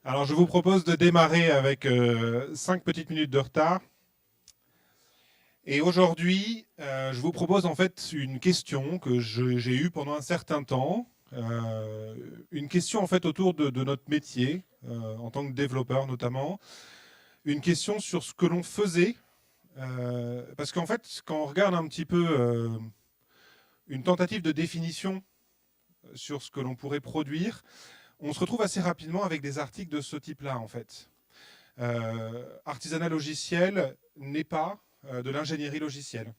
Alors, je vous propose de démarrer avec 5 petites minutes de retard. Et aujourd'hui, je vous propose en fait une question que j'ai eue pendant un certain temps. Une question en fait autour de notre métier, en tant que développeur notamment. Une question sur ce que l'on faisait. Parce qu'en fait, quand on regarde un petit peu une tentative de définition sur ce que l'on pourrait produire, on se retrouve assez rapidement avec des articles de ce type-là en fait. Artisanat logiciel n'est pas de l'ingénierie logicielle.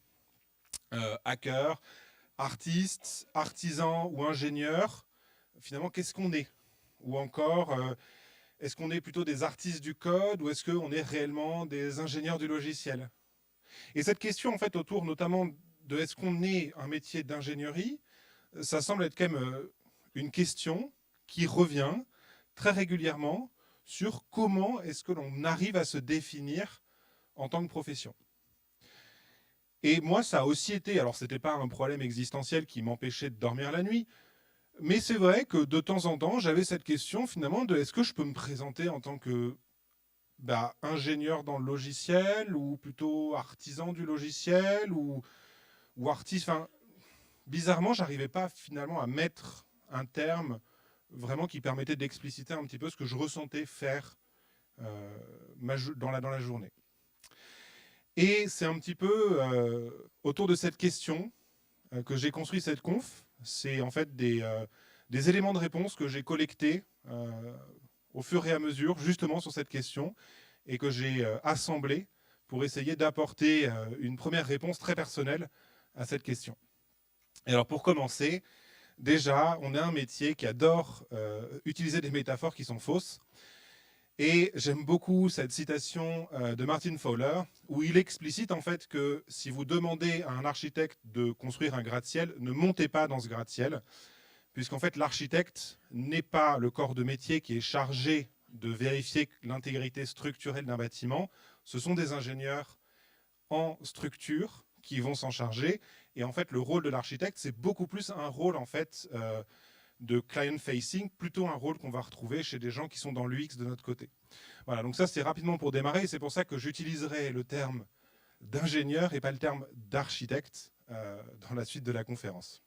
Hacker, artiste, artisan ou ingénieur, finalement, qu'est-ce qu'on est? Ou encore, est-ce qu'on est plutôt des artistes du code ou est-ce qu'on est réellement des ingénieurs du logiciel? Et cette question, en fait, autour notamment de est-ce qu'on est un métier d'ingénierie, ça semble être quand même une question qui revient très régulièrement sur comment est-ce que l'on arrive à se définir en tant que profession. Et moi, ça a aussi été, alors c'était pas un problème existentiel qui m'empêchait de dormir la nuit, mais c'est vrai que de temps en temps, j'avais cette question finalement de est-ce que je peux me présenter en tant que ingénieur dans le logiciel ou plutôt artisan du logiciel ou artiste. Enfin, bizarrement, j'arrivais pas finalement à mettre un terme vraiment qui permettait d'expliciter un petit peu ce que je ressentais faire dans la journée. Et c'est un petit peu autour de cette question que j'ai construit cette conf. C'est en fait des éléments de réponse que j'ai collectés au fur et à mesure, justement sur cette question, et que j'ai assemblés pour essayer d'apporter une première réponse très personnelle à cette question. Et alors pour commencer, déjà, on a un métier qui adore utiliser des métaphores qui sont fausses. Et j'aime beaucoup cette citation de Martin Fowler, où il explicite en fait que si vous demandez à un architecte de construire un gratte-ciel, ne montez pas dans ce gratte-ciel, puisqu'en fait l'architecte n'est pas le corps de métier qui est chargé de vérifier l'intégrité structurelle d'un bâtiment. Ce sont des ingénieurs en structure qui vont s'en charger. Et en fait, le rôle de l'architecte, c'est beaucoup plus un rôle en fait de client-facing, plutôt un rôle qu'on va retrouver chez des gens qui sont dans l'UX de notre côté. Voilà, donc ça c'est rapidement pour démarrer, c'est pour ça que j'utiliserai le terme d'ingénieur et pas le terme d'architecte dans la suite de la conférence.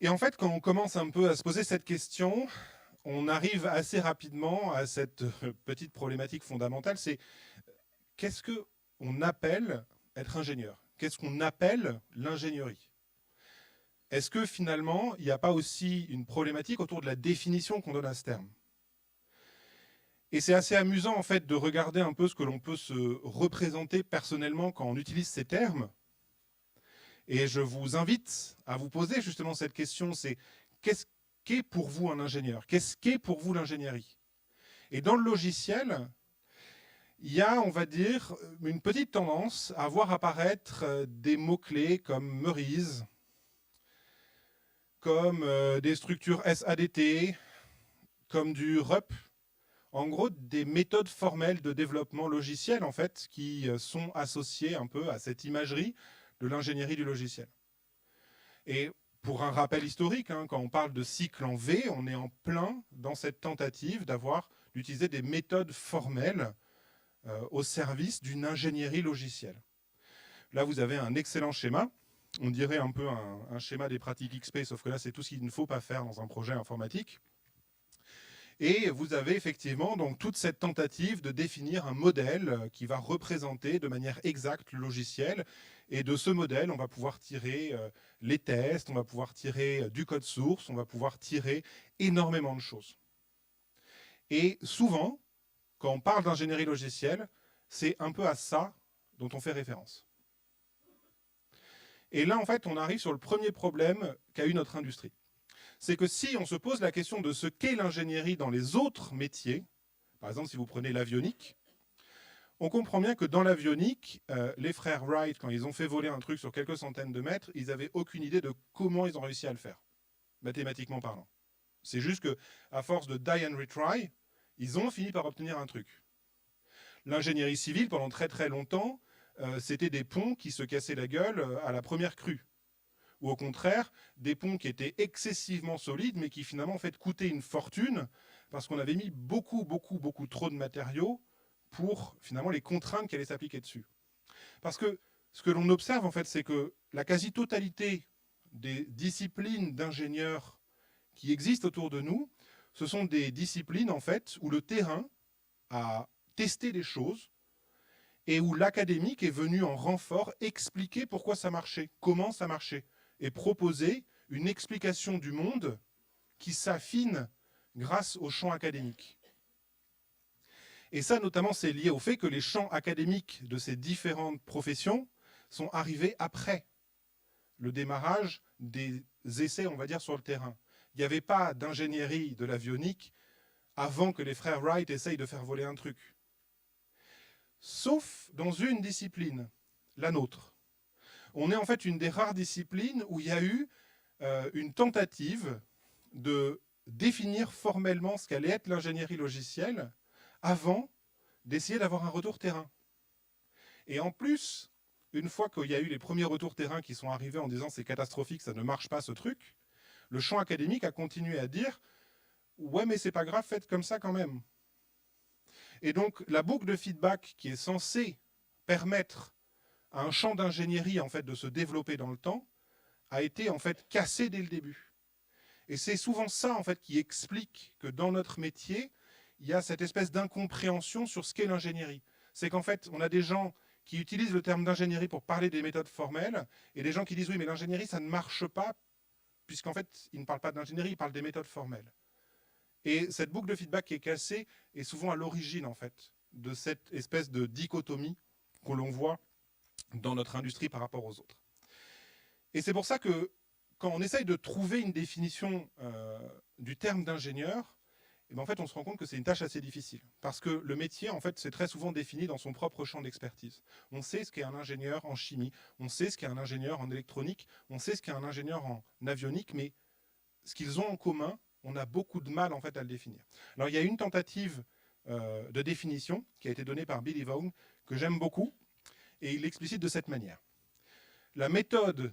Et en fait, quand on commence un peu à se poser cette question, on arrive assez rapidement à cette petite problématique fondamentale, c'est qu'est-ce qu'on appelle être ingénieur? Qu'est-ce qu'on appelle l'ingénierie? Est-ce que finalement, il n'y a pas aussi une problématique autour de la définition qu'on donne à ce terme? Et c'est assez amusant en fait de regarder un peu ce que l'on peut se représenter personnellement quand on utilise ces termes. Et je vous invite à vous poser justement cette question, c'est qu'est-ce qu'est pour vous un ingénieur? Qu'est-ce qu'est pour vous l'ingénierie? Et dans le logiciel, il y a, on va dire, une petite tendance à voir apparaître des mots-clés comme Meurize, comme des structures SADT, comme du RUP, en gros des méthodes formelles de développement logiciel en fait qui sont associées un peu à cette imagerie de l'ingénierie du logiciel. Et pour un rappel historique, hein, quand on parle de cycle en V, on est en plein dans cette tentative d'utiliser des méthodes formelles au service d'une ingénierie logicielle. Là, vous avez un excellent schéma. On dirait un peu un schéma des pratiques XP, sauf que là, c'est tout ce qu'il ne faut pas faire dans un projet informatique. Et vous avez effectivement donc toute cette tentative de définir un modèle qui va représenter de manière exacte le logiciel. Et de ce modèle, on va pouvoir tirer les tests, on va pouvoir tirer du code source, on va pouvoir tirer énormément de choses. Et souvent, quand on parle d'ingénierie logicielle, c'est un peu à ça dont on fait référence. Et là, en fait, on arrive sur le premier problème qu'a eu notre industrie. C'est que si on se pose la question de ce qu'est l'ingénierie dans les autres métiers, par exemple si vous prenez l'avionique, on comprend bien que dans l'avionique, les frères Wright, quand ils ont fait voler un truc sur quelques centaines de mètres, ils n'avaient aucune idée de comment ils ont réussi à le faire, mathématiquement parlant. C'est juste qu'à force de die and retry, ils ont fini par obtenir un truc. L'ingénierie civile, pendant très très longtemps, c'était des ponts qui se cassaient la gueule à la première crue. ou au contraire, des ponts qui étaient excessivement solides, mais qui finalement en fait coûtaient une fortune, parce qu'on avait mis beaucoup trop de matériaux pour finalement les contraintes qui allaient s'appliquer dessus. Parce que ce que l'on observe en fait, c'est que la quasi-totalité des disciplines d'ingénieurs qui existent autour de nous, ce sont des disciplines en fait où le terrain a testé des choses et où l'académique est venu en renfort expliquer pourquoi ça marchait, comment ça marchait, et proposer une explication du monde qui s'affine grâce au champ académique. Et ça, notamment, c'est lié au fait que les champs académiques de ces différentes professions sont arrivés après le démarrage des essais, on va dire, sur le terrain. Il n'y avait pas d'ingénierie de l'avionique avant que les frères Wright essayent de faire voler un truc. Sauf dans une discipline, la nôtre. On est en fait une des rares disciplines où il y a eu une tentative de définir formellement ce qu'allait être l'ingénierie logicielle avant d'essayer d'avoir un retour terrain. Et en plus, une fois qu'il y a eu les premiers retours terrain qui sont arrivés en disant c'est catastrophique, ça ne marche pas ce truc, le champ académique a continué à dire ouais mais c'est pas grave, faites comme ça quand même. Et donc la boucle de feedback qui est censée permettre à un champ d'ingénierie en fait de se développer dans le temps a été en fait cassée dès le début. Et c'est souvent ça en fait qui explique que dans notre métier, il y a cette espèce d'incompréhension sur ce qu'est l'ingénierie. C'est qu'en fait, on a des gens qui utilisent le terme d'ingénierie pour parler des méthodes formelles, et des gens qui disent oui, mais l'ingénierie, ça ne marche pas, puisqu'en fait, ils ne parlent pas d'ingénierie, ils parlent des méthodes formelles. Et cette boucle de feedback qui est cassée est souvent à l'origine, en fait, de cette espèce de dichotomie que l'on voit dans notre industrie par rapport aux autres. Et c'est pour ça que quand on essaye de trouver une définition du terme d'ingénieur, et bien en fait, on se rend compte que c'est une tâche assez difficile. Parce que le métier, en fait, c'est très souvent défini dans son propre champ d'expertise. On sait ce qu'est un ingénieur en chimie, on sait ce qu'est un ingénieur en électronique, on sait ce qu'est un ingénieur en avionique, mais ce qu'ils ont en commun, on a beaucoup de mal en fait à le définir. Alors il y a une tentative de définition qui a été donnée par Billy Vaughan, que j'aime beaucoup, et il l'explicite de cette manière. La méthode,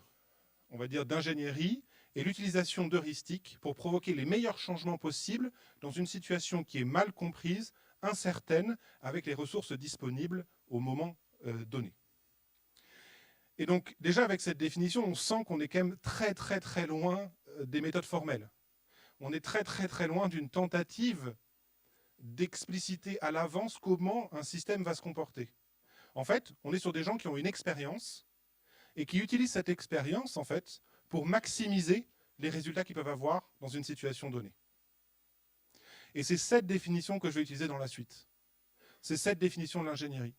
on va dire, d'ingénierie et l'utilisation d'heuristiques pour provoquer les meilleurs changements possibles dans une situation qui est mal comprise, incertaine, avec les ressources disponibles au moment donné. Et donc, déjà avec cette définition, on sent qu'on est quand même très loin des méthodes formelles. On est très loin d'une tentative d'expliciter à l'avance comment un système va se comporter. En fait, on est sur des gens qui ont une expérience et qui utilisent cette expérience, en fait, pour maximiser les résultats qu'ils peuvent avoir dans une situation donnée. Et c'est cette définition que je vais utiliser dans la suite. C'est cette définition de l'ingénierie.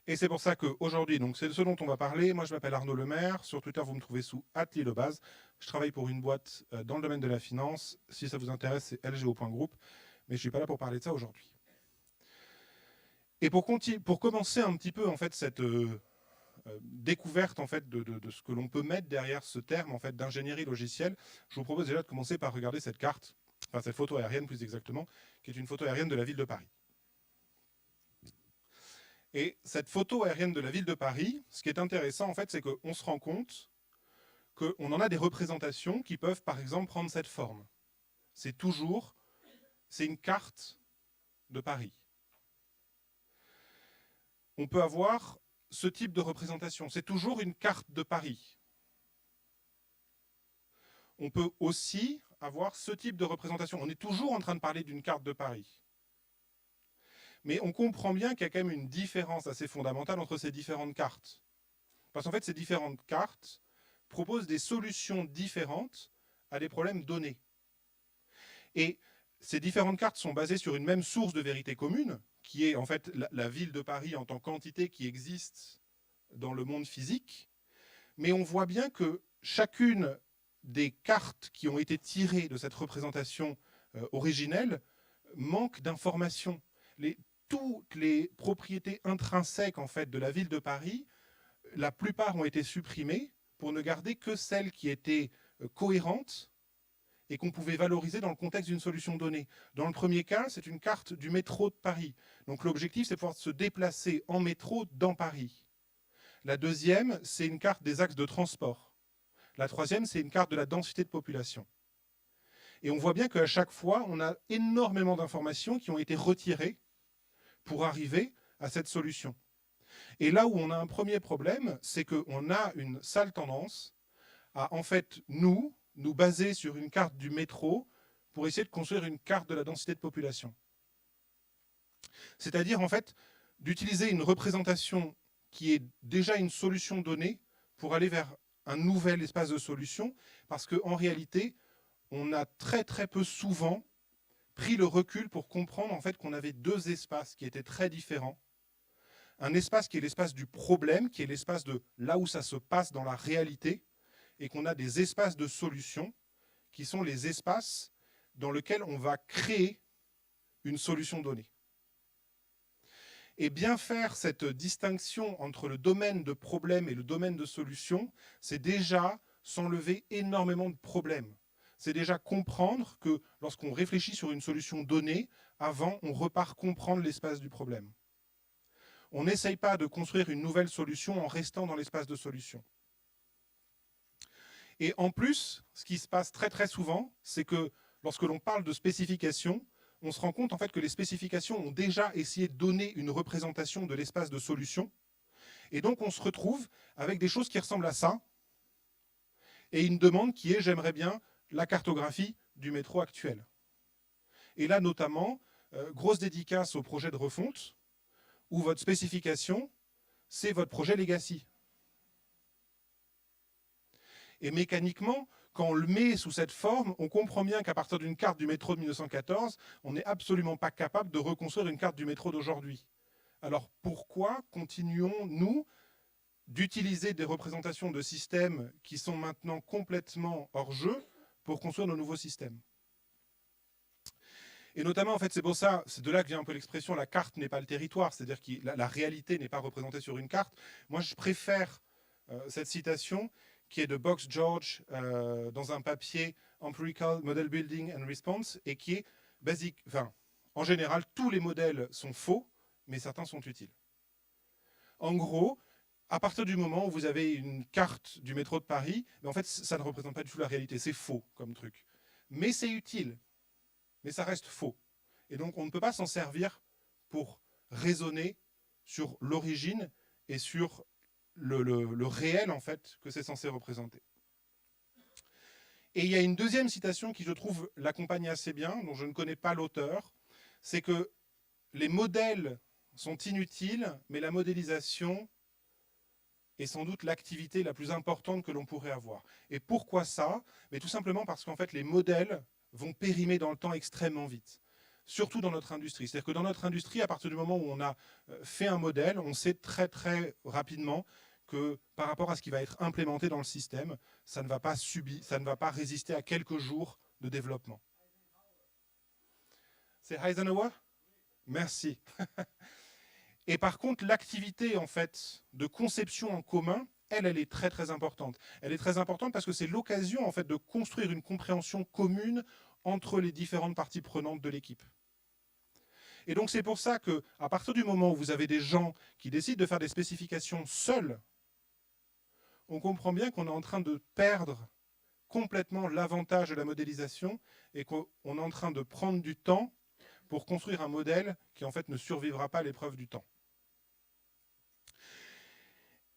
Et c'est pour ça qu'aujourd'hui, donc c'est de ce dont on va parler. Moi, je m'appelle Arnaud Lemaire. Sur Twitter, vous me trouvez sous @lilebase. Je travaille pour une boîte dans le domaine de la finance. Si ça vous intéresse, c'est lgo.group. Mais je ne suis pas là pour parler de ça aujourd'hui. Et pour commencer un petit peu en fait cette découverte en fait de ce que l'on peut mettre derrière ce terme en fait d'ingénierie logicielle, je vous propose déjà de commencer par regarder cette carte, enfin cette photo aérienne plus exactement, qui est une photo aérienne de la ville de Paris. Et cette photo aérienne de la ville de Paris, ce qui est intéressant en fait, c'est qu'on se rend compte qu'on en a des représentations qui peuvent par exemple prendre cette forme. C'est une carte de Paris. On peut avoir ce type de représentation. C'est toujours une carte de Paris. On peut aussi avoir ce type de représentation. On est toujours en train de parler d'une carte de Paris. Mais on comprend bien qu'il y a quand même une différence assez fondamentale entre ces différentes cartes. Parce qu'en fait, ces différentes cartes proposent des solutions différentes à des problèmes donnés. Et ces différentes cartes sont basées sur une même source de vérité commune, qui est en fait la ville de Paris en tant qu'entité qui existe dans le monde physique. Mais on voit bien que chacune des cartes qui ont été tirées de cette représentation originelle manque d'informations. Toutes les propriétés intrinsèques en fait, de la ville de Paris, la plupart ont été supprimées pour ne garder que celles qui étaient cohérentes et qu'on pouvait valoriser dans le contexte d'une solution donnée. Dans le premier cas, c'est une carte du métro de Paris. Donc l'objectif, c'est de pouvoir se déplacer en métro dans Paris. La deuxième, c'est une carte des axes de transport. La troisième, c'est une carte de la densité de population. Et on voit bien qu'à chaque fois, on a énormément d'informations qui ont été retirées pour arriver à cette solution. Et là où on a un premier problème, c'est qu'on a une sale tendance à, en fait, nous baser sur une carte du métro pour essayer de construire une carte de la densité de population. C'est-à-dire, en fait, d'utiliser une représentation qui est déjà une solution donnée pour aller vers un nouvel espace de solution, parce qu'en réalité, on a très très peu souvent pris le recul pour comprendre en fait qu'on avait deux espaces qui étaient très différents. Un espace qui est l'espace du problème, qui est l'espace de là où ça se passe dans la réalité, et qu'on a des espaces de solution, qui sont les espaces dans lesquels on va créer une solution donnée. Et bien faire cette distinction entre le domaine de problème et le domaine de solution, c'est déjà s'enlever énormément de problèmes. C'est déjà comprendre que lorsqu'on réfléchit sur une solution donnée, avant, on repart comprendre l'espace du problème. On n'essaye pas de construire une nouvelle solution en restant dans l'espace de solution. Et en plus, ce qui se passe très très souvent, c'est que lorsque l'on parle de spécification, on se rend compte en fait que les spécifications ont déjà essayé de donner une représentation de l'espace de solution. Et donc on se retrouve avec des choses qui ressemblent à ça, et une demande qui est « j'aimerais bien la cartographie du métro actuel ». Et là notamment, grosse dédicace au projet de refonte, où votre spécification, c'est votre projet Legacy. Et mécaniquement, quand on le met sous cette forme, on comprend bien qu'à partir d'une carte du métro de 1914, on n'est absolument pas capable de reconstruire une carte du métro d'aujourd'hui. Alors pourquoi continuons-nous d'utiliser des représentations de systèmes qui sont maintenant complètement hors jeu pour construire nos nouveaux systèmes? Et notamment, en fait, c'est pour ça, c'est de là que vient un peu l'expression « la carte n'est pas le territoire », c'est-à-dire que la réalité n'est pas représentée sur une carte. Moi, je préfère cette citation qui est de Box George dans un papier Empirical Model Building and Response, et qui est basique. Enfin, en général, tous les modèles sont faux, mais certains sont utiles. En gros, à partir du moment où vous avez une carte du métro de Paris, en fait, ça ne représente pas du tout la réalité, c'est faux comme truc. Mais c'est utile, mais ça reste faux. Et donc, on ne peut pas s'en servir pour raisonner sur l'origine et sur le réel, en fait, que c'est censé représenter. Et il y a une deuxième citation qui, je trouve, l'accompagne assez bien, dont je ne connais pas l'auteur, c'est que les modèles sont inutiles, mais la modélisation est sans doute l'activité la plus importante que l'on pourrait avoir. Et pourquoi ça? Mais tout simplement parce qu'en fait, les modèles vont périmer dans le temps extrêmement vite. Surtout dans notre industrie. C'est-à-dire que dans notre industrie, à partir du moment où on a fait un modèle, on sait très très rapidement que par rapport à ce qui va être implémenté dans le système, ça ne va pas ça ne va pas résister à quelques jours de développement. C'est Eisenhower? Merci. Et par contre, l'activité en fait de conception en commun, elle est très très importante. Elle est très importante parce que c'est l'occasion en fait de construire une compréhension commune entre les différentes parties prenantes de l'équipe. Et donc c'est pour ça qu'à partir du moment où vous avez des gens qui décident de faire des spécifications seuls, on comprend bien qu'on est en train de perdre complètement l'avantage de la modélisation et qu'on est en train de prendre du temps pour construire un modèle qui en fait ne survivra pas à l'épreuve du temps.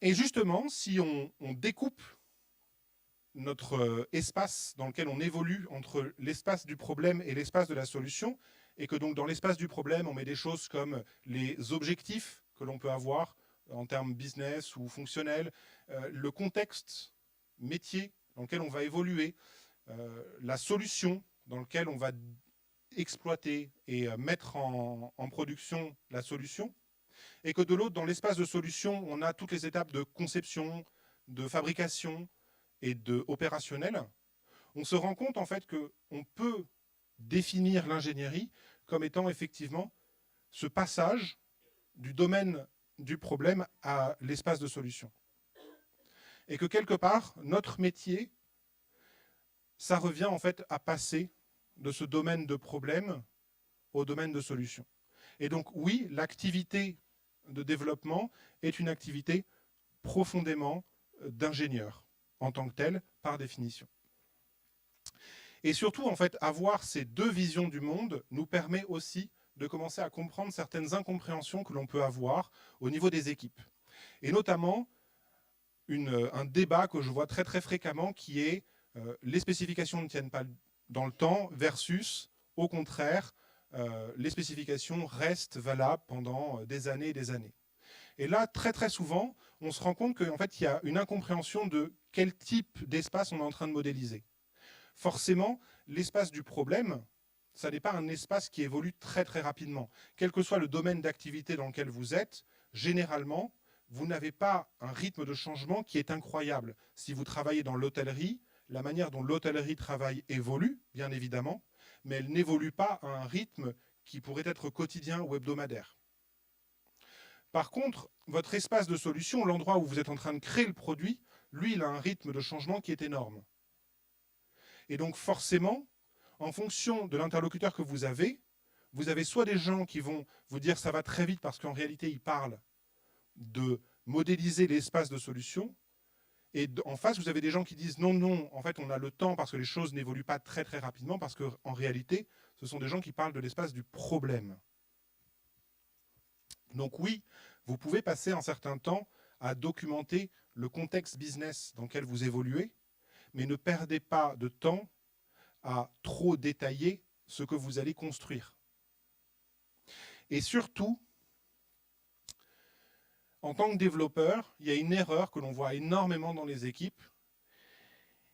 Et justement, si on découpe notre espace dans lequel on évolue entre l'espace du problème et l'espace de la solution, et que donc dans l'espace du problème, on met des choses comme les objectifs que l'on peut avoir en termes business ou fonctionnels, le contexte métier dans lequel on va évoluer, la solution dans laquelle on va exploiter et mettre en production la solution, et que de l'autre, dans l'espace de solution, on a toutes les étapes de conception, de fabrication et de opérationnel, on se rend compte en fait qu'on peut définir l'ingénierie comme étant effectivement ce passage du domaine du problème à l'espace de solution. Et que quelque part, notre métier, ça revient en fait à passer de ce domaine de problème au domaine de solution. Et donc oui, l'activité de développement est une activité profondément d'ingénieur en tant que tel, par définition. Et surtout, en fait, avoir ces deux visions du monde nous permet aussi de commencer à comprendre certaines incompréhensions que l'on peut avoir au niveau des équipes. Et notamment, un débat que je vois très très fréquemment qui est les spécifications ne tiennent pas dans le temps versus, au contraire, les spécifications restent valables pendant des années et des années. Et là, très très souvent, on se rend compte qu'en fait, il y a une incompréhension de quel type d'espace on est en train de modéliser. Forcément, l'espace du problème, ça n'est pas un espace qui évolue très très rapidement. Quel que soit le domaine d'activité dans lequel vous êtes, généralement, vous n'avez pas un rythme de changement qui est incroyable. Si vous travaillez dans l'hôtellerie, la manière dont l'hôtellerie travaille évolue, bien évidemment, mais elle n'évolue pas à un rythme qui pourrait être quotidien ou hebdomadaire. Par contre, votre espace de solution, l'endroit où vous êtes en train de créer le produit, lui, il a un rythme de changement qui est énorme. Et donc forcément, en fonction de l'interlocuteur que vous avez soit des gens qui vont vous dire ça va très vite parce qu'en réalité, ils parlent de modéliser l'espace de solution. Et en face, vous avez des gens qui disent non, non, en fait, on a le temps parce que les choses n'évoluent pas très, très rapidement parce qu'en réalité, ce sont des gens qui parlent de l'espace du problème. Donc oui, vous pouvez passer un certain temps à documenter le contexte business dans lequel vous évoluez, mais ne perdez pas de temps à trop détailler ce que vous allez construire. Et surtout, en tant que développeur, il y a une erreur que l'on voit énormément dans les équipes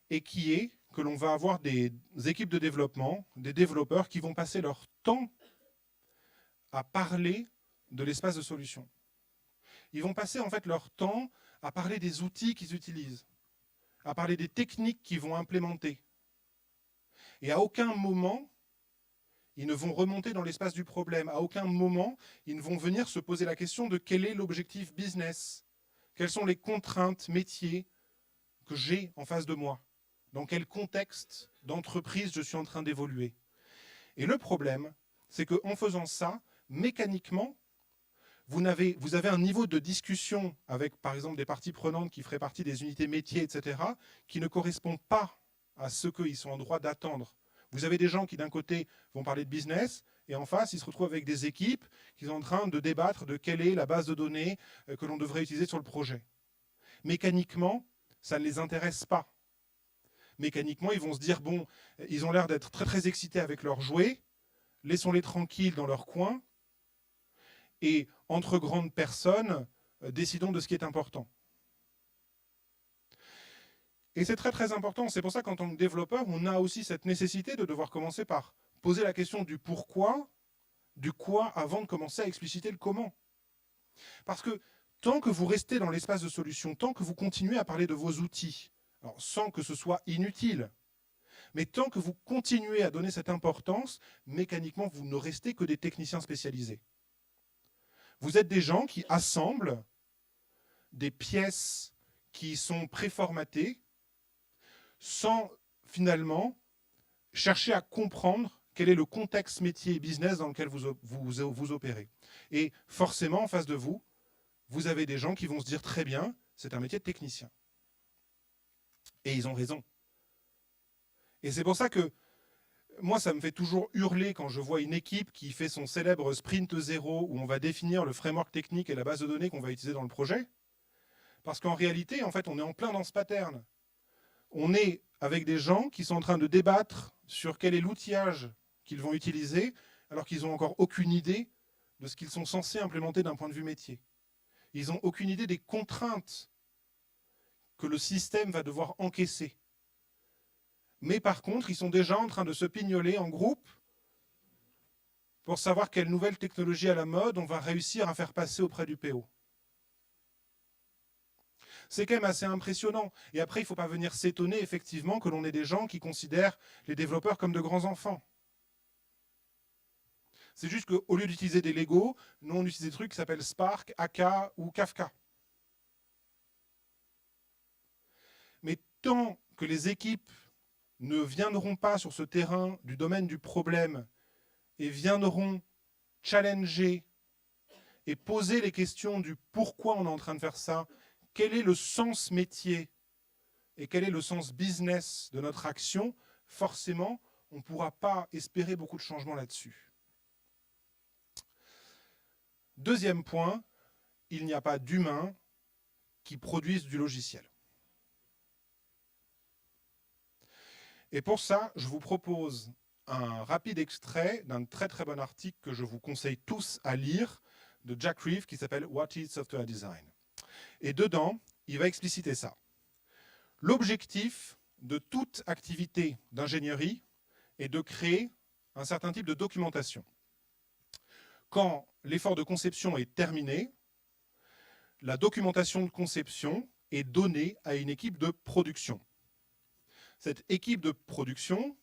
et qui est que l'on va avoir des équipes de développement, des développeurs qui vont passer leur temps à parler de l'espace de solution. Ils vont passer en fait leur temps à parler des outils qu'ils utilisent, à parler des techniques qu'ils vont implémenter. Et à aucun moment, ils ne vont remonter dans l'espace du problème. À aucun moment, ils ne vont venir se poser la question de quel est l'objectif business, quelles sont les contraintes métiers que j'ai en face de moi, dans quel contexte d'entreprise je suis en train d'évoluer. Et le problème, c'est qu'en faisant ça, mécaniquement, vous avez un niveau de discussion avec, par exemple, des parties prenantes qui feraient partie des unités métiers, etc., qui ne correspond pas à ce qu'ils sont en droit d'attendre. Vous avez des gens qui, d'un côté, vont parler de business, et en face, ils se retrouvent avec des équipes qui sont en train de débattre de quelle est la base de données que l'on devrait utiliser sur le projet. Mécaniquement, ça ne les intéresse pas. Mécaniquement, ils vont se dire, bon, ils ont l'air d'être très très excités avec leurs jouets, laissons-les tranquilles dans leur coin, et entre grandes personnes, décidons de ce qui est important. Et c'est très très important, c'est pour ça qu'en tant que développeur, on a aussi cette nécessité de devoir commencer par poser la question du pourquoi, du quoi, avant de commencer à expliciter le comment. Parce que tant que vous restez dans l'espace de solution, tant que vous continuez à parler de vos outils, alors sans que ce soit inutile, mais tant que vous continuez à donner cette importance, mécaniquement, vous ne restez que des techniciens spécialisés. Vous êtes des gens qui assemblent des pièces qui sont préformatées sans finalement chercher à comprendre quel est le contexte métier et business dans lequel vous opérez. Et forcément, en face de vous, vous avez des gens qui vont se dire très bien, c'est un métier de technicien. Et ils ont raison. Et c'est pour ça que moi, ça me fait toujours hurler quand je vois une équipe qui fait son célèbre sprint 0 où on va définir le framework technique et la base de données qu'on va utiliser dans le projet. Parce qu'en réalité, en fait, on est en plein dans ce pattern. On est avec des gens qui sont en train de débattre sur quel est l'outillage qu'ils vont utiliser, alors qu'ils n'ont encore aucune idée de ce qu'ils sont censés implémenter d'un point de vue métier. Ils n'ont aucune idée des contraintes que le système va devoir encaisser. Mais par contre, ils sont déjà en train de se pignoler en groupe pour savoir quelle nouvelle technologie à la mode on va réussir à faire passer auprès du PO. C'est quand même assez impressionnant. Et après, il ne faut pas venir s'étonner, effectivement, que l'on ait des gens qui considèrent les développeurs comme de grands enfants. C'est juste qu'au lieu d'utiliser des Lego, nous, on utilise des trucs qui s'appellent Spark, AK ou Kafka. Mais tant que les équipes ne viendront pas sur ce terrain du domaine du problème et viendront challenger et poser les questions du pourquoi on est en train de faire ça, quel est le sens métier et quel est le sens business de notre action, forcément, on ne pourra pas espérer beaucoup de changements là-dessus. Deuxième point, il n'y a pas d'humains qui produisent du logiciel. Et pour ça, je vous propose un rapide extrait d'un très très bon article que je vous conseille tous à lire de Jack Reeve qui s'appelle « What is Software Design ?» Et dedans, il va expliciter ça. L'objectif de toute activité d'ingénierie est de créer un certain type de documentation. Quand l'effort de conception est terminé, la documentation de conception est donnée à une équipe de production. Cette équipe de production,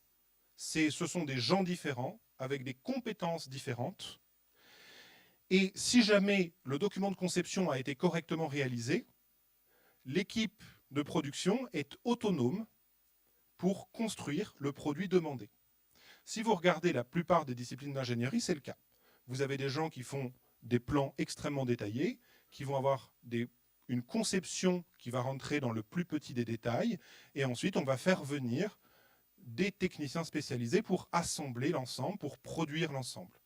ce sont des gens différents, avec des compétences différentes. Et si jamais le document de conception a été correctement réalisé, l'équipe de production est autonome pour construire le produit demandé. Si vous regardez la plupart des disciplines d'ingénierie, c'est le cas. Vous avez des gens qui font des plans extrêmement détaillés, qui vont avoir une conception qui va rentrer dans le plus petit des détails, et ensuite on va faire venir des techniciens spécialisés pour assembler l'ensemble, pour produire l'ensemble.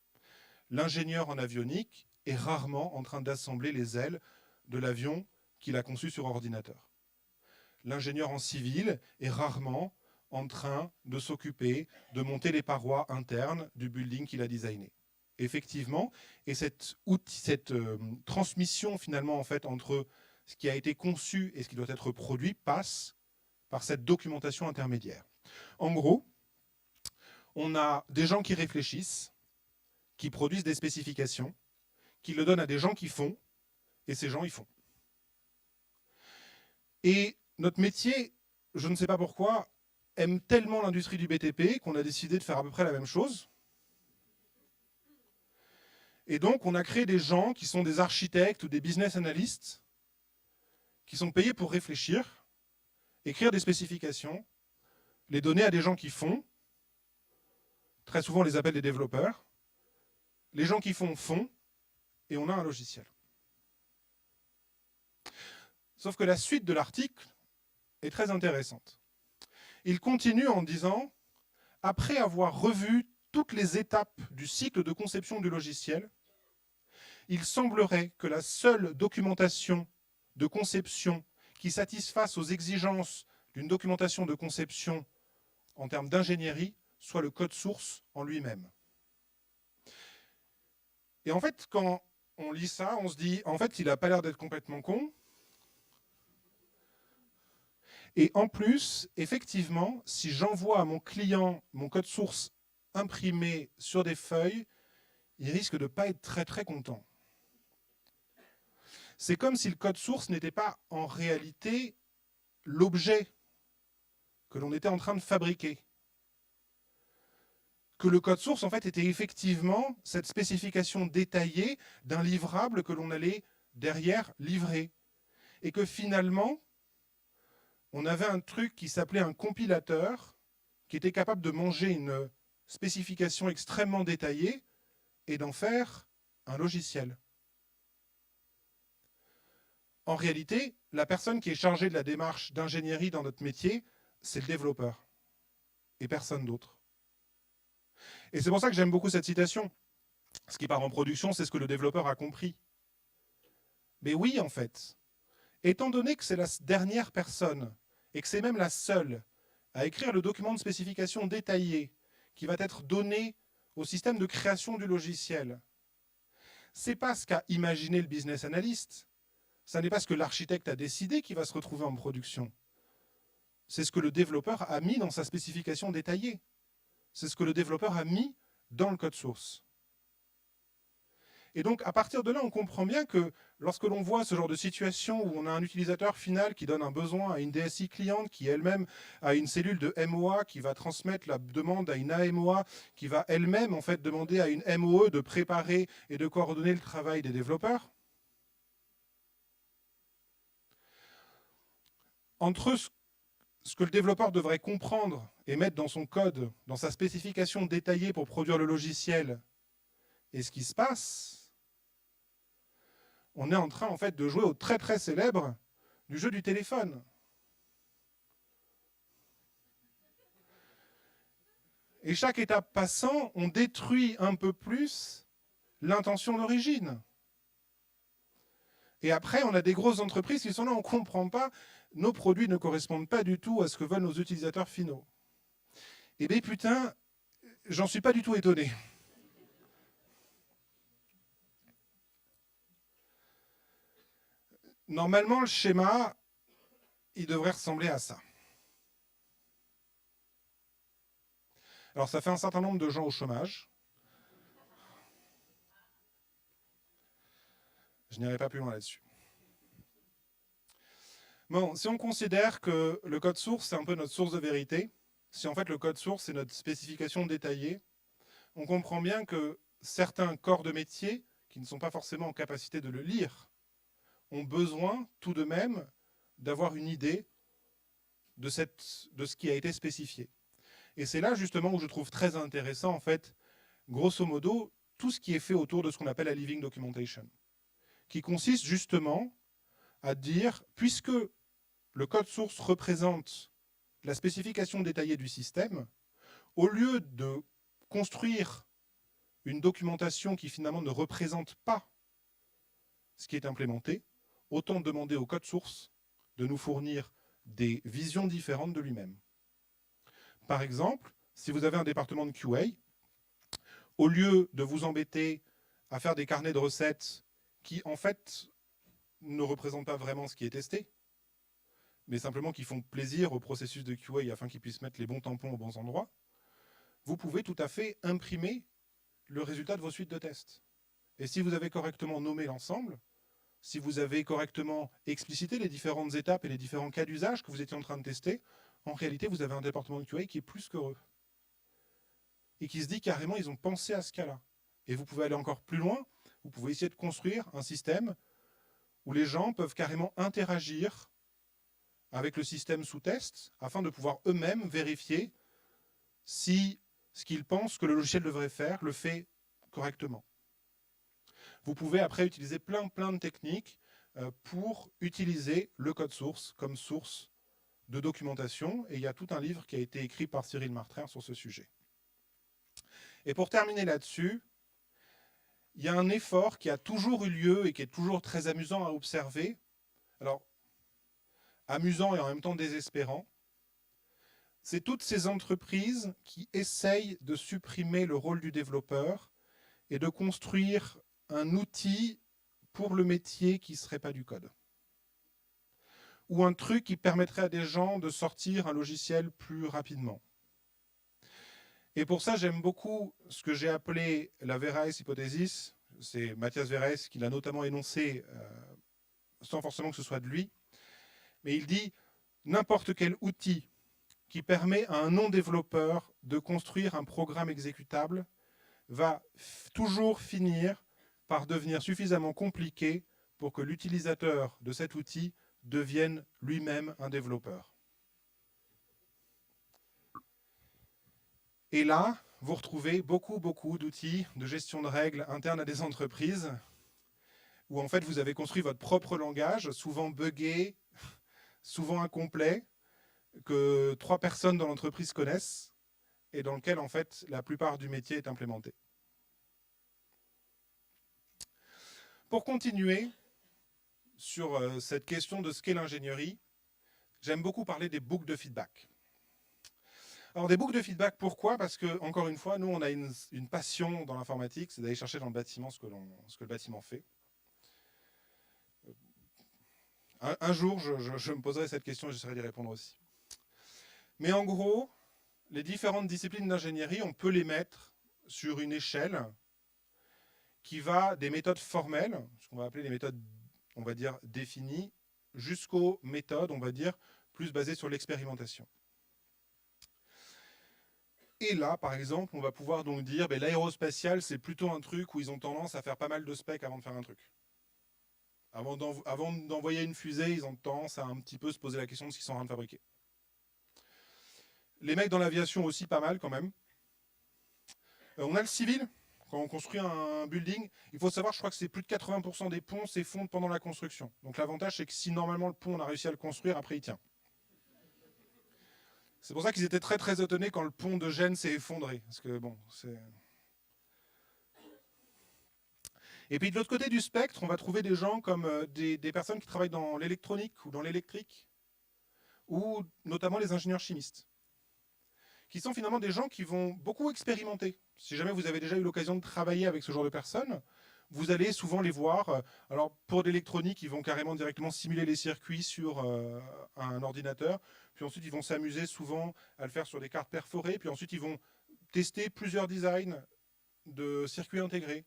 L'ingénieur en avionique est rarement en train d'assembler les ailes de l'avion qu'il a conçu sur ordinateur. L'ingénieur en civil est rarement en train de s'occuper de monter les parois internes du building qu'il a designé. Effectivement, et cette transmission finalement en fait entre ce qui a été conçu et ce qui doit être produit passe par cette documentation intermédiaire. En gros, on a des gens qui réfléchissent, qui produisent des spécifications, qui le donnent à des gens qui font, et ces gens y font. Et notre métier, je ne sais pas pourquoi, aime tellement l'industrie du BTP qu'on a décidé de faire à peu près la même chose. Et donc, on a créé des gens qui sont des architectes ou des business analysts qui sont payés pour réfléchir, écrire des spécifications, les donner à des gens qui font. Très souvent, on les appelle des développeurs. Les gens qui font, et on a un logiciel. Sauf que la suite de l'article est très intéressante. Il continue en disant, après avoir revu toutes les étapes du cycle de conception du logiciel, il semblerait que la seule documentation de conception qui satisfasse aux exigences d'une documentation de conception en termes d'ingénierie soit le code source en lui-même. Et en fait, quand on lit ça, on se dit, en fait, il n'a pas l'air d'être complètement con. Et en plus, effectivement, si j'envoie à mon client mon code source imprimé sur des feuilles, il risque de ne pas être très très content. C'est comme si le code source n'était pas en réalité l'objet que l'on était en train de fabriquer. Que le code source, en fait, était effectivement cette spécification détaillée d'un livrable que l'on allait derrière livrer. Et que finalement, on avait un truc qui s'appelait un compilateur, qui était capable de manger une spécification extrêmement détaillée et d'en faire un logiciel. En réalité, la personne qui est chargée de la démarche d'ingénierie dans notre métier, c'est le développeur, et personne d'autre. Et c'est pour ça que j'aime beaucoup cette citation. Ce qui part en production, c'est ce que le développeur a compris. Mais oui, en fait, étant donné que c'est la dernière personne, et que c'est même la seule, à écrire le document de spécification détaillé, qui va être donné au système de création du logiciel, c'est pas ce qu'a imaginé le business analyst, ça n'est pas ce que l'architecte a décidé qui va se retrouver en production. C'est ce que le développeur a mis dans sa spécification détaillée. C'est ce que le développeur a mis dans le code source. Et donc, à partir de là, on comprend bien que lorsque l'on voit ce genre de situation où on a un utilisateur final qui donne un besoin à une DSI cliente, qui elle-même a une cellule de MOA qui va transmettre la demande à une AMOA, qui va elle-même en fait demander à une MOE de préparer et de coordonner le travail des développeurs, entre ce que le développeur devrait comprendre et mettre dans son code, dans sa spécification détaillée pour produire le logiciel, et ce qui se passe, on est en train en fait de jouer au très très célèbre du jeu du téléphone. Et chaque étape passant, on détruit un peu plus l'intention d'origine. Et après, on a des grosses entreprises qui sont là, on ne comprend pas, nos produits ne correspondent pas du tout à ce que veulent nos utilisateurs finaux. Eh bien putain, j'en suis pas du tout étonné. Normalement, le schéma, il devrait ressembler à ça. Alors, ça fait un certain nombre de gens au chômage. Je n'irai pas plus loin là-dessus. Bon, si on considère que le code source, c'est un peu notre source de vérité, si en fait le code source est notre spécification détaillée, on comprend bien que certains corps de métier, qui ne sont pas forcément en capacité de le lire, ont besoin tout de même d'avoir une idée de ce qui a été spécifié. Et c'est là justement où je trouve très intéressant, en fait, grosso modo, tout ce qui est fait autour de ce qu'on appelle la living documentation, qui consiste justement à dire, puisque le code source représente la spécification détaillée du système, au lieu de construire une documentation qui finalement ne représente pas ce qui est implémenté, autant demander au code source de nous fournir des visions différentes de lui-même. Par exemple, si vous avez un département de QA, au lieu de vous embêter à faire des carnets de recettes qui, en fait, ne représentent pas vraiment ce qui est testé, mais simplement qui font plaisir au processus de QA afin qu'il puisse mettre les bons tampons aux bons endroits, vous pouvez tout à fait imprimer le résultat de vos suites de tests. Et si vous avez correctement nommé l'ensemble, si vous avez correctement explicité les différentes étapes et les différents cas d'usage que vous étiez en train de tester, en réalité, vous avez un département de QA qui est plus qu'heureux. Et qui se dit carrément, ils ont pensé à ce cas-là. Et vous pouvez aller encore plus loin, vous pouvez essayer de construire un système où les gens peuvent carrément interagir avec le système sous test afin de pouvoir eux-mêmes vérifier si ce qu'ils pensent que le logiciel devrait faire le fait correctement. Vous pouvez après utiliser plein de techniques pour utiliser le code source comme source de documentation. Et il y a tout un livre qui a été écrit par Cyril Martrer sur ce sujet. Et pour terminer là-dessus, il y a un effort qui a toujours eu lieu et qui est toujours très amusant à observer. Alors, amusant et en même temps désespérant. C'est toutes ces entreprises qui essayent de supprimer le rôle du développeur et de construire un outil pour le métier qui ne serait pas du code. Ou un truc qui permettrait à des gens de sortir un logiciel plus rapidement. Et pour ça, j'aime beaucoup ce que j'ai appelé la Verrais hypothesis. C'est Matthias Verrais qui l'a notamment énoncé, sans forcément que ce soit de lui. Mais il dit n'importe quel outil qui permet à un non-développeur de construire un programme exécutable va toujours finir par devenir suffisamment compliqué pour que l'utilisateur de cet outil devienne lui-même un développeur. Et là, vous retrouvez beaucoup d'outils de gestion de règles internes à des entreprises où en fait vous avez construit votre propre langage, souvent buggé, souvent incomplet, que 3 personnes dans l'entreprise connaissent et dans lequel en fait la plupart du métier est implémenté. Pour continuer sur cette question de ce qu'est l'ingénierie, j'aime beaucoup parler des boucles de feedback. Alors des boucles de feedback, pourquoi? Parce que, encore une fois, nous on a une passion dans l'informatique, c'est d'aller chercher dans le bâtiment ce que le bâtiment fait. Un jour, je me poserai cette question et j'essaierai d'y répondre aussi. Mais en gros, les différentes disciplines d'ingénierie, on peut les mettre sur une échelle qui va des méthodes formelles, ce qu'on va appeler les méthodes, on va dire, définies, jusqu'aux méthodes, on va dire, plus basées sur l'expérimentation. Et là, par exemple, on va pouvoir donc dire l'aérospatial, c'est plutôt un truc où ils ont tendance à faire pas mal de specs avant de faire un truc. Avant d'envoyer une fusée, ils ont tendance à un petit peu se poser la question de ce qu'ils sont en train de fabriquer. Les mecs dans l'aviation aussi, pas mal quand même. On a le civil, Quand on construit un building, il faut savoir, je crois que c'est plus de 80% des ponts s'effondrent pendant la construction. Donc l'avantage, c'est que si normalement le pont, on a réussi à le construire, après il tient. C'est pour ça qu'ils étaient très très étonnés quand le pont de Gênes s'est effondré. Parce que bon, c'est... Et puis de l'autre côté du spectre, on va trouver des gens comme des personnes qui travaillent dans l'électronique ou dans l'électrique, ou notamment les ingénieurs chimistes, qui sont finalement des gens qui vont beaucoup expérimenter. Si jamais vous avez déjà eu l'occasion de travailler avec ce genre de personnes, vous allez souvent les voir. Alors pour l'électronique, ils vont carrément directement simuler les circuits sur un ordinateur, puis ensuite ils vont s'amuser souvent à le faire sur des cartes perforées, puis ensuite ils vont tester plusieurs designs de circuits intégrés.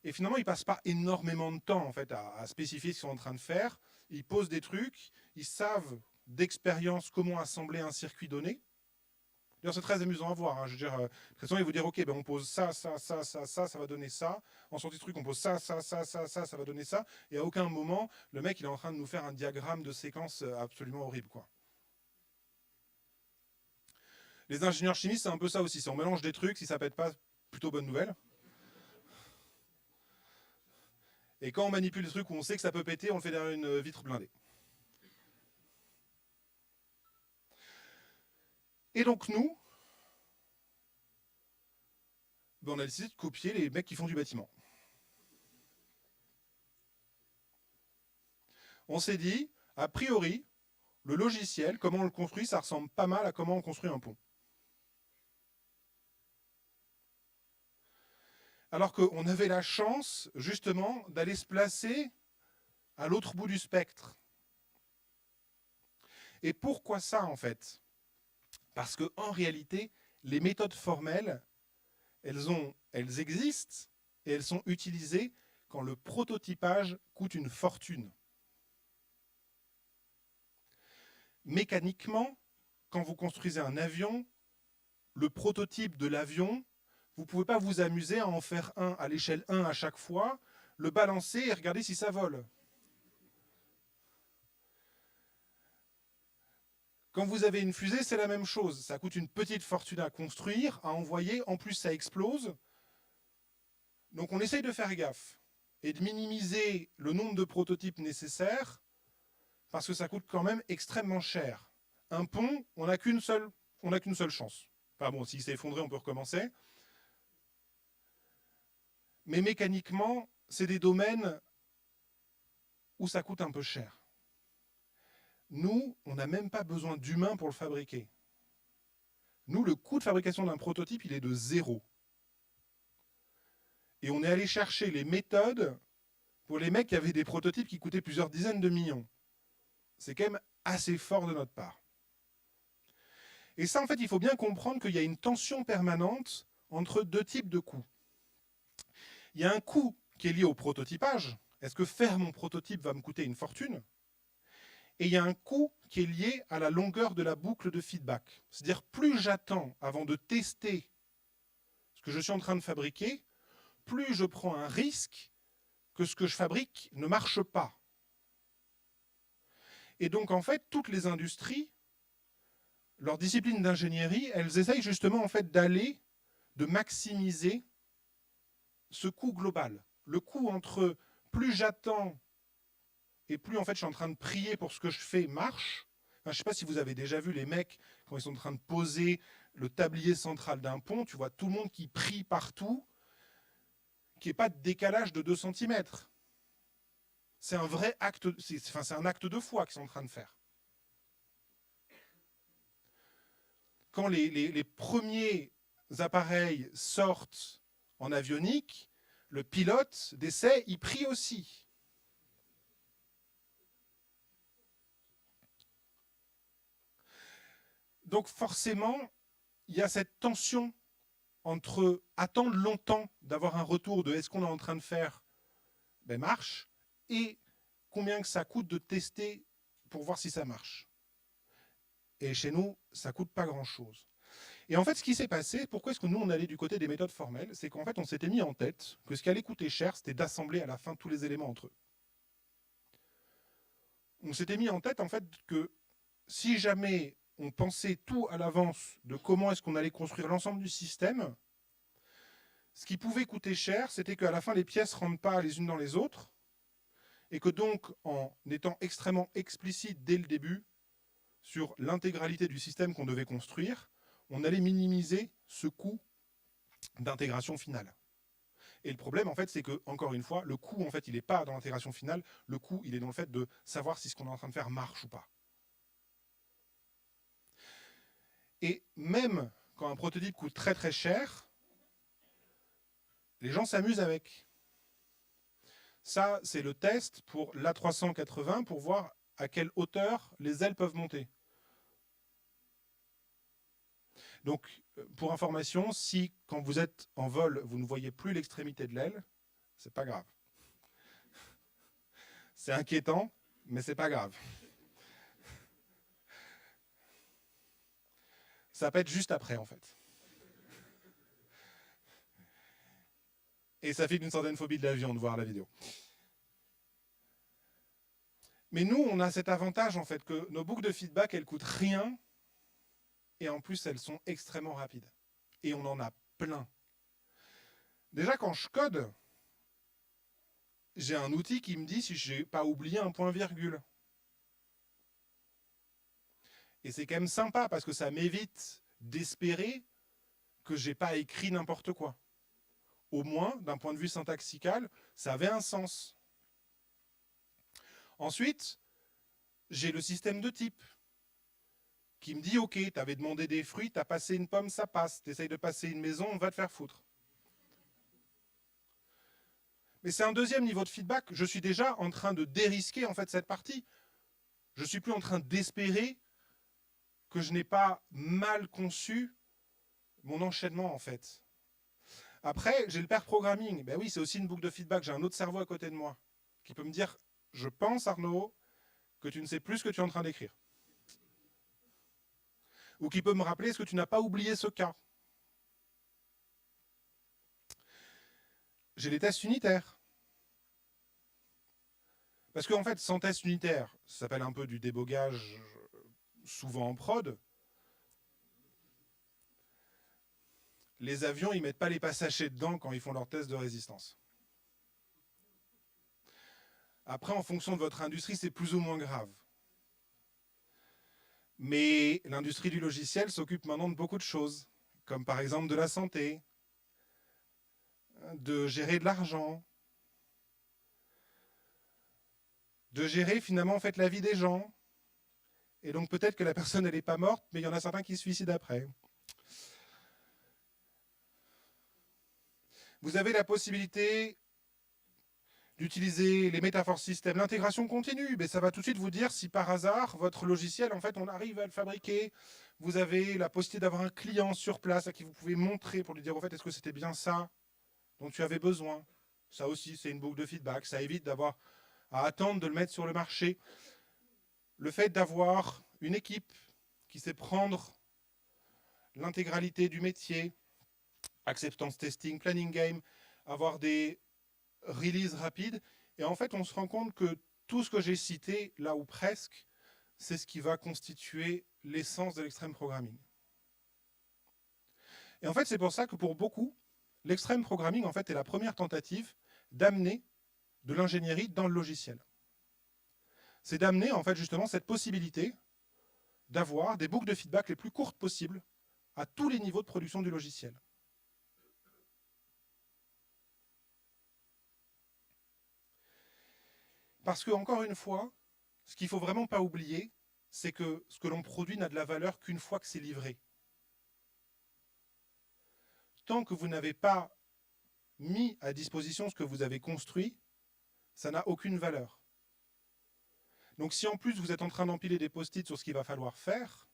Et finalement, ils ne passent pas énormément de temps en fait, à spécifier ce qu'ils sont en train de faire. Ils posent des trucs, ils savent d'expérience comment assembler un circuit donné. D'ailleurs, c'est très amusant à voir. Hein. Je veux dire, très souvent, ils vont dire, OK, ben, on pose ça, ça va donner ça. En sortie de truc, on pose ça va donner ça. Et à aucun moment, le mec, il est en train de nous faire un diagramme de séquence absolument horrible, quoi. Les ingénieurs chimistes, c'est un peu ça aussi. Si on mélange des trucs, si ça pète pas, plutôt bonne nouvelle. Et quand on manipule des trucs où on sait que ça peut péter, on le fait derrière une vitre blindée. Et donc nous, ben on a décidé de copier les mecs qui font du bâtiment. On s'est dit, a priori, le logiciel, comment on le construit, ça ressemble pas mal à comment on construit un pont. Alors qu'on avait la chance, justement, d'aller se placer à l'autre bout du spectre. Et pourquoi ça, en fait? Parce qu'en réalité, les méthodes formelles, elles existent et elles sont utilisées quand le prototypage coûte une fortune. Mécaniquement, quand vous construisez un avion, le prototype de l'avion, vous ne pouvez pas vous amuser à en faire un à l'échelle 1 à chaque fois, le balancer et regarder si ça vole. Quand vous avez une fusée, c'est la même chose. Ça coûte une petite fortune à construire, à envoyer. En plus, ça explose. Donc on essaye de faire gaffe et de minimiser le nombre de prototypes nécessaires parce que ça coûte quand même extrêmement cher. Un pont, on n'a qu'une seule chance. Enfin bon, s'il s'est effondré, on peut recommencer. Mais mécaniquement, c'est des domaines où ça coûte un peu cher. Nous, on n'a même pas besoin d'humains pour le fabriquer. Nous, le coût de fabrication d'un prototype, il est de 0. Et on est allé chercher les méthodes pour les mecs qui avaient des prototypes qui coûtaient plusieurs dizaines de millions. C'est quand même assez fort de notre part. Et ça, en fait, il faut bien comprendre qu'il y a une tension permanente entre deux types de coûts. Il y a un coût qui est lié au prototypage. Est-ce que faire mon prototype va me coûter une fortune? Et il y a un coût qui est lié à la longueur de la boucle de feedback. C'est-à-dire, plus j'attends avant de tester ce que je suis en train de fabriquer, plus je prends un risque que ce que je fabrique ne marche pas. Et donc, en fait, toutes les industries, leurs disciplines d'ingénierie, elles essayent justement en fait, de maximiser ce coût global. Le coût entre plus j'attends et plus en fait je suis en train de prier pour ce que je fais marche. Enfin, je ne sais pas si vous avez déjà vu les mecs quand ils sont en train de poser le tablier central d'un pont, tu vois tout le monde qui prie partout, qu'il n'y ait pas de décalage de 2 cm. C'est un vrai acte, c'est un acte de foi qu'ils sont en train de faire. Quand les premiers appareils sortent en avionique, le pilote d'essai, il prie aussi. Donc forcément, il y a cette tension entre attendre longtemps d'avoir un retour de est-ce qu'on est en train de faire marche, et combien que ça coûte de tester pour voir si ça marche. Et chez nous, ça coûte pas grand-chose. Et en fait, ce qui s'est passé, pourquoi est-ce que nous, on allait du côté des méthodes formelles, c'est qu'en fait, on s'était mis en tête que ce qui allait coûter cher, c'était d'assembler à la fin tous les éléments entre eux. On s'était mis en tête, en fait, que si jamais on pensait tout à l'avance de comment est-ce qu'on allait construire l'ensemble du système, Ce qui pouvait coûter cher, c'était qu'à la fin, les pièces ne rentrent pas les unes dans les autres, et que donc, en étant extrêmement explicite dès le début sur l'intégralité du système qu'on devait construire, on allait minimiser ce coût d'intégration finale. Et le problème, en fait, c'est que, encore une fois, le coût, en fait, il n'est pas dans l'intégration finale, le coût, il est dans le fait de savoir si ce qu'on est en train de faire marche ou pas. Et même quand un prototype coûte très très cher, les gens s'amusent avec. Ça, c'est le test pour l'A380 pour voir à quelle hauteur les ailes peuvent monter. Donc, pour information, si quand vous êtes en vol, vous ne voyez plus l'extrémité de l'aile, c'est pas grave. C'est inquiétant, mais c'est pas grave. Ça peut être juste après, en fait. Et ça fait une certaine phobie de l'avion de voir la vidéo. Mais nous, on a cet avantage, en fait, que nos boucles de feedback, elles coûtent rien. Et en plus, elles sont extrêmement rapides. Et on en a plein. Déjà, quand je code, j'ai un outil qui me dit si je n'ai pas oublié un point-virgule. Et c'est quand même sympa parce que ça m'évite d'espérer que je n'ai pas écrit n'importe quoi. Au moins, d'un point de vue syntaxical, ça avait un sens. Ensuite, j'ai le système de type qui me dit « Ok, tu avais demandé des fruits, tu as passé une pomme, ça passe. Tu essayes de passer une maison, on va te faire foutre. » Mais c'est un deuxième niveau de feedback. Je suis déjà en train de dérisquer en fait cette partie. Je ne suis plus en train d'espérer que je n'ai pas mal conçu mon enchaînement en fait. Après, j'ai le pair programming. Ben oui, c'est aussi une boucle de feedback. J'ai un autre cerveau à côté de moi qui peut me dire « Je pense, Arnaud, que tu ne sais plus ce que tu es en train d'écrire. » Ou qui peut me rappeler « Est-ce que tu n'as pas oublié ce cas ?» J'ai les tests unitaires. Parce qu'en fait, sans test unitaire, ça s'appelle un peu du débogage souvent en prod. Les avions, ils ne mettent pas les passagers dedans quand ils font leur test de résistance. Après, en fonction de votre industrie, c'est plus ou moins grave. Mais l'industrie du logiciel s'occupe maintenant de beaucoup de choses, comme par exemple de la santé, de gérer de l'argent, de gérer finalement en fait la vie des gens. Et donc peut-être que la personne elle n'est pas morte, mais il y en a certains qui se suicident après. Vous avez la possibilité d'utiliser les métaphores systèmes, l'intégration continue, mais ça va tout de suite vous dire si par hasard, votre logiciel, en fait, on arrive à le fabriquer. Vous avez la possibilité d'avoir un client sur place à qui vous pouvez montrer pour lui dire, en fait, est-ce que c'était bien ça dont tu avais besoin? Ça aussi, c'est une boucle de feedback. Ça évite d'avoir à attendre de le mettre sur le marché. Le fait d'avoir une équipe qui sait prendre l'intégralité du métier, acceptance testing, planning game, avoir des release rapide, et en fait on se rend compte que tout ce que j'ai cité, là ou presque, c'est ce qui va constituer l'essence de l'extreme programming. Et en fait c'est pour ça que pour beaucoup, l'extreme programming en fait est la première tentative d'amener de l'ingénierie dans le logiciel. C'est d'amener en fait justement cette possibilité d'avoir des boucles de feedback les plus courtes possibles à tous les niveaux de production du logiciel. Parce que, encore une fois, ce qu'il ne faut vraiment pas oublier, c'est que ce que l'on produit n'a de la valeur qu'une fois que c'est livré. Tant que vous n'avez pas mis à disposition ce que vous avez construit, ça n'a aucune valeur. Donc si en plus vous êtes en train d'empiler des post-it sur ce qu'il va falloir faire,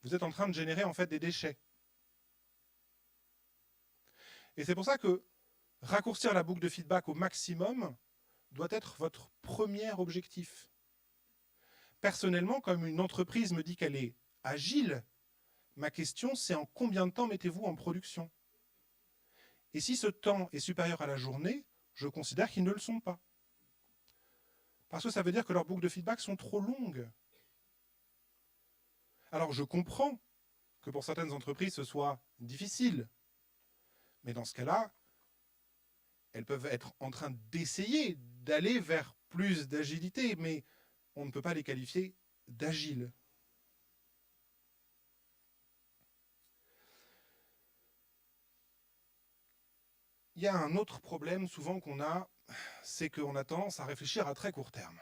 vous êtes en train de générer en fait des déchets. Et c'est pour ça que raccourcir la boucle de feedback au maximum doit être votre premier objectif. Personnellement, comme une entreprise me dit qu'elle est agile, ma question c'est en combien de temps mettez-vous en production? Et si ce temps est supérieur à la journée, je considère qu'ils ne le sont pas. Parce que ça veut dire que leurs boucles de feedback sont trop longues. Alors je comprends que pour certaines entreprises ce soit difficile, Mais dans ce cas-là, elles peuvent être en train d'essayer d'aller vers plus d'agilité, mais on ne peut pas les qualifier d'agiles. Il y a un autre problème souvent qu'on a, c'est qu'on a tendance à réfléchir à très court terme.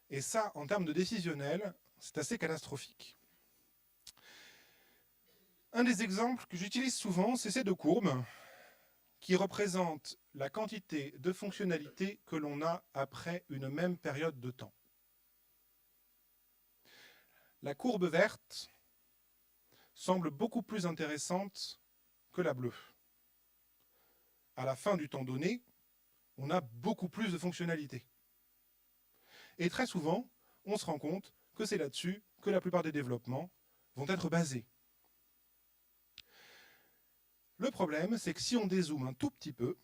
Et ça, en termes de décisionnel, c'est assez catastrophique. Un des exemples que j'utilise souvent, c'est ces deux courbes qui représentent la quantité de fonctionnalités que l'on a après une même période de temps. La courbe verte semble beaucoup plus intéressante que la bleue. À la fin du temps donné, on a beaucoup plus de fonctionnalités. Et très souvent, on se rend compte que c'est là-dessus que la plupart des développements vont être basés. Le problème, c'est que si on dézoome un tout petit peu,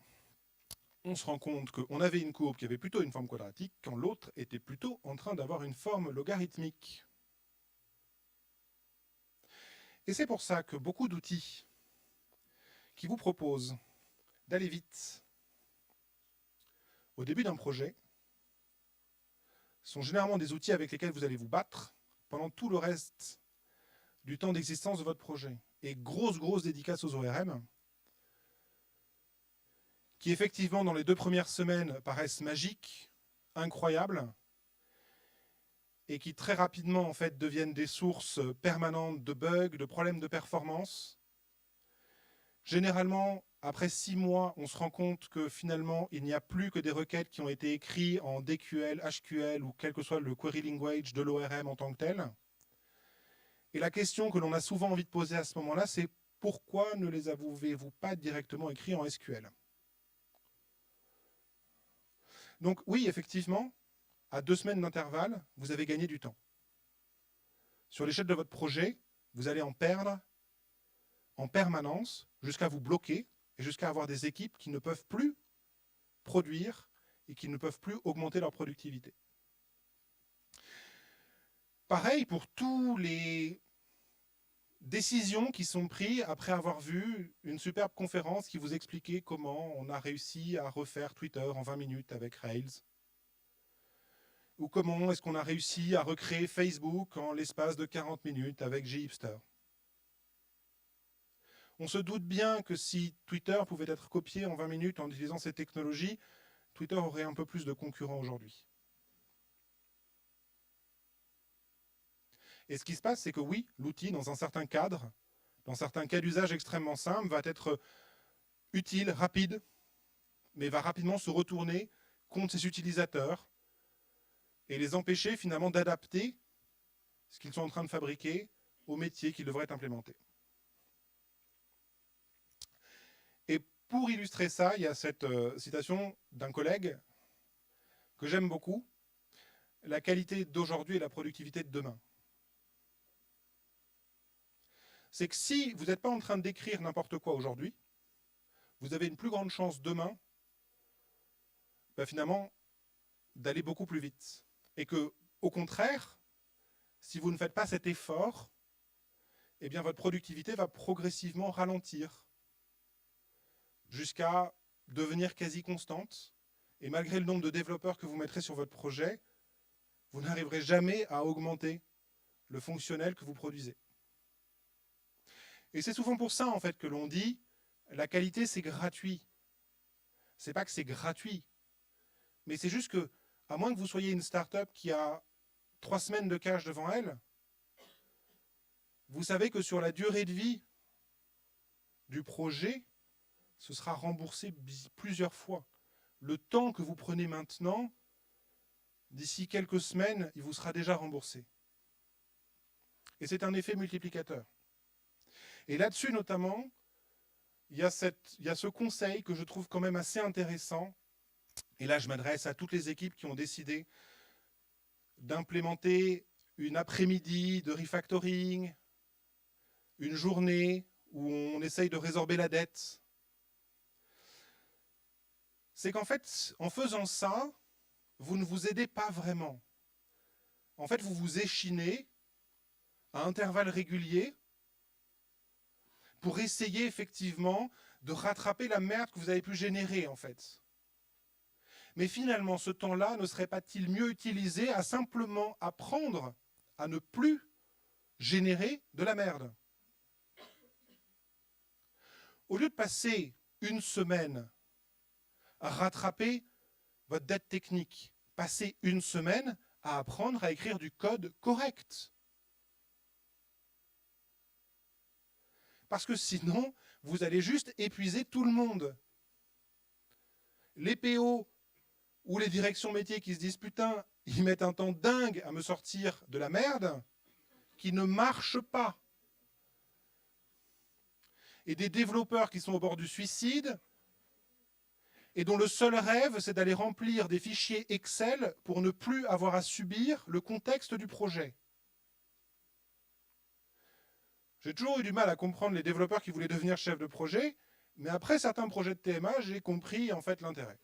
on se rend compte qu'on avait une courbe qui avait plutôt une forme quadratique, quand l'autre était plutôt en train d'avoir une forme logarithmique. Et c'est pour ça que beaucoup d'outils qui vous proposent d'aller vite au début d'un projet sont généralement des outils avec lesquels vous allez vous battre pendant tout le reste du temps d'existence de votre projet. Et grosse dédicace aux ORM, qui effectivement dans les 2 premières semaines paraissent magiques, incroyables, et qui très rapidement en fait deviennent des sources permanentes de bugs, de problèmes de performance. Généralement, après 6 mois, on se rend compte que finalement, il n'y a plus que des requêtes qui ont été écrites en DQL, HQL ou quel que soit le query language de l'ORM en tant que tel. Et la question que l'on a souvent envie de poser à ce moment-là, c'est pourquoi ne les avez-vous pas directement écrits en SQL? Donc oui, effectivement, à 2 semaines d'intervalle, vous avez gagné du temps. Sur l'échelle de votre projet, vous allez en perdre en permanence jusqu'à vous bloquer et jusqu'à avoir des équipes qui ne peuvent plus produire et qui ne peuvent plus augmenter leur productivité. Pareil pour tous les décisions qui sont prises après avoir vu une superbe conférence qui vous expliquait comment on a réussi à refaire Twitter en 20 minutes avec Rails, ou comment est-ce qu'on a réussi à recréer Facebook en l'espace de 40 minutes avec Gipster. On se doute bien que si Twitter pouvait être copié en 20 minutes en utilisant ces technologies, Twitter aurait un peu plus de concurrents aujourd'hui. Et ce qui se passe, c'est que oui, l'outil, dans un certain cadre, dans certains cas d'usage extrêmement simples, va être utile, rapide, mais va rapidement se retourner contre ses utilisateurs et les empêcher finalement d'adapter ce qu'ils sont en train de fabriquer au métier qu'ils devraient implémenter. Et pour illustrer ça, il y a cette citation d'un collègue que j'aime beaucoup, la qualité d'aujourd'hui et la productivité de demain. C'est que si vous n'êtes pas en train d'écrire n'importe quoi aujourd'hui, vous avez une plus grande chance demain, finalement, d'aller beaucoup plus vite. Et que, au contraire, si vous ne faites pas cet effort, eh bien votre productivité va progressivement ralentir jusqu'à devenir quasi constante. Et malgré le nombre de développeurs que vous mettrez sur votre projet, vous n'arriverez jamais à augmenter le fonctionnel que vous produisez. Et c'est souvent pour ça en fait que l'on dit la qualité c'est gratuit. C'est pas que c'est gratuit, mais c'est juste que, à moins que vous soyez une start-up qui a 3 semaines de cash devant elle, vous savez que sur la durée de vie du projet, ce sera remboursé plusieurs fois. Le temps que vous prenez maintenant, d'ici quelques semaines, il vous sera déjà remboursé. Et c'est un effet multiplicateur. Et là-dessus, notamment, il y a ce conseil que je trouve quand même assez intéressant. Et là, je m'adresse à toutes les équipes qui ont décidé d'implémenter une après-midi de refactoring, une journée où on essaye de résorber la dette. C'est qu'en fait, en faisant ça, vous ne vous aidez pas vraiment. En fait, vous vous échinez à intervalles réguliers pour essayer effectivement de rattraper la merde que vous avez pu générer en fait. Mais finalement, ce temps-là ne serait pas-il mieux utilisé à simplement apprendre à ne plus générer de la merde? Au lieu de passer une semaine à rattraper votre dette technique, passez une semaine à apprendre à écrire du code correct. Parce que sinon, vous allez juste épuiser tout le monde. Les PO ou les directions métiers qui se disent « Putain, ils mettent un temps dingue à me sortir de la merde », qui ne marche pas. Et des développeurs qui sont au bord du suicide et dont le seul rêve, c'est d'aller remplir des fichiers Excel pour ne plus avoir à subir le contexte du projet. J'ai toujours eu du mal à comprendre les développeurs qui voulaient devenir chefs de projet, mais après certains projets de TMA, j'ai compris en fait l'intérêt.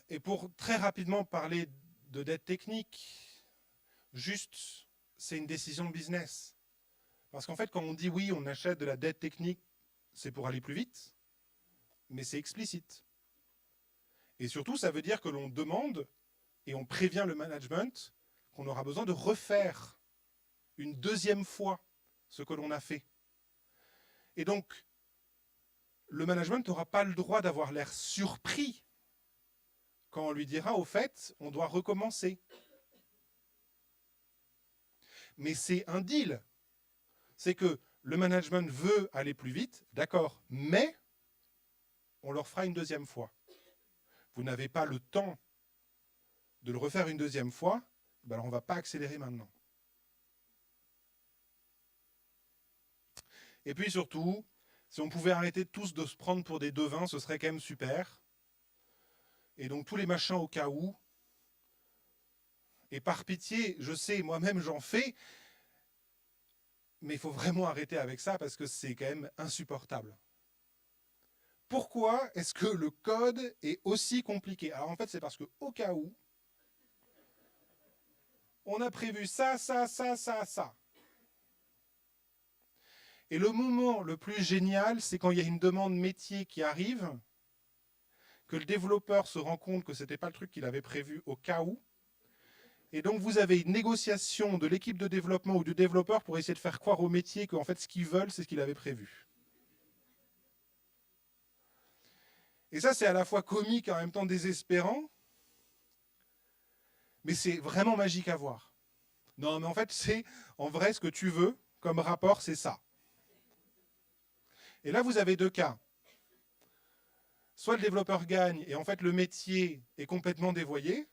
Et pour très rapidement parler de dette technique, juste, c'est une décision de business. Parce qu'en fait, quand on dit oui, on achète de la dette technique, c'est pour aller plus vite, mais c'est explicite. Et surtout, ça veut dire que l'on demande et on prévient le management qu'on aura besoin de refaire une deuxième fois ce que l'on a fait. Et donc, le management n'aura pas le droit d'avoir l'air surpris quand on lui dira, au fait, on doit recommencer. Mais c'est un deal. C'est que le management veut aller plus vite, d'accord, mais on leur fera une deuxième fois. Vous n'avez pas le temps de le refaire une deuxième fois, ben alors on ne va pas accélérer maintenant. Et puis surtout, si on pouvait arrêter tous de se prendre pour des devins, ce serait quand même super. Et donc tous les machins au cas où. Et par pitié, je sais, moi-même j'en fais, mais il faut vraiment arrêter avec ça parce que c'est quand même insupportable. Pourquoi est-ce que le code est aussi compliqué? Alors en fait, c'est parce qu'au cas où, on a prévu ça, ça, ça, ça, ça. Et le moment le plus génial, c'est quand il y a une demande métier qui arrive, que le développeur se rend compte que ce n'était pas le truc qu'il avait prévu au cas où. Et donc vous avez une négociation de l'équipe de développement ou du développeur pour essayer de faire croire au métier qu'en fait ce qu'ils veulent, c'est ce qu'il avait prévu. Et ça, c'est à la fois comique et en même temps désespérant, mais c'est vraiment magique à voir. Non, mais en fait, c'est en vrai ce que tu veux comme rapport, c'est ça. Et là, vous avez deux cas. Soit le développeur gagne et en fait le métier est complètement dévoyé,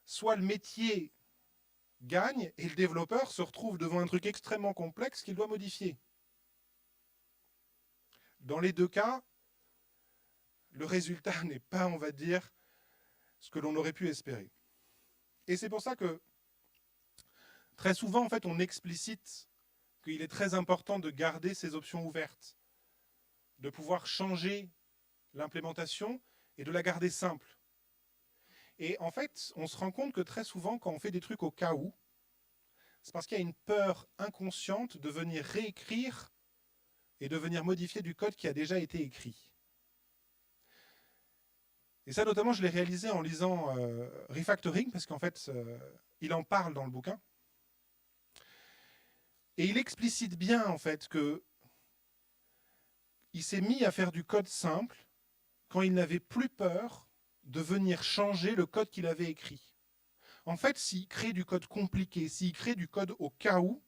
soit le métier gagne et le développeur se retrouve devant un truc extrêmement complexe qu'il doit modifier. Dans les deux cas, le résultat n'est pas, on va dire, ce que l'on aurait pu espérer. Et c'est pour ça que très souvent, en fait, on explicite qu'il est très important de garder ces options ouvertes, de pouvoir changer l'implémentation et de la garder simple. Et en fait, on se rend compte que très souvent, quand on fait des trucs au cas où, c'est parce qu'il y a une peur inconsciente de venir réécrire et de venir modifier du code qui a déjà été écrit. Et ça, notamment, je l'ai réalisé en lisant Refactoring, parce qu'en fait, il en parle dans le bouquin. Et il explicite bien, en fait, que il s'est mis à faire du code simple quand il n'avait plus peur de venir changer le code qu'il avait écrit. En fait, s'il crée du code compliqué, s'il crée du code au cas où,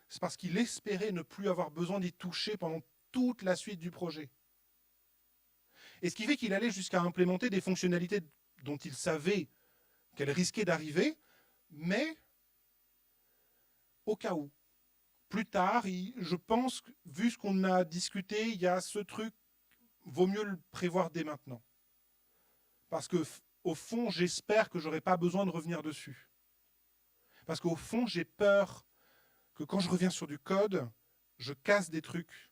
c'est parce qu'il espérait ne plus avoir besoin d'y toucher pendant toute la suite du projet. Et ce qui fait qu'il allait jusqu'à implémenter des fonctionnalités dont il savait qu'elles risquaient d'arriver, mais au cas où. Plus tard, je pense, vu ce qu'on a discuté, il y a ce truc, vaut mieux le prévoir dès maintenant. Parce que, au fond, j'espère que je n'aurai pas besoin de revenir dessus. Parce qu'au fond, j'ai peur que quand je reviens sur du code, je casse des trucs.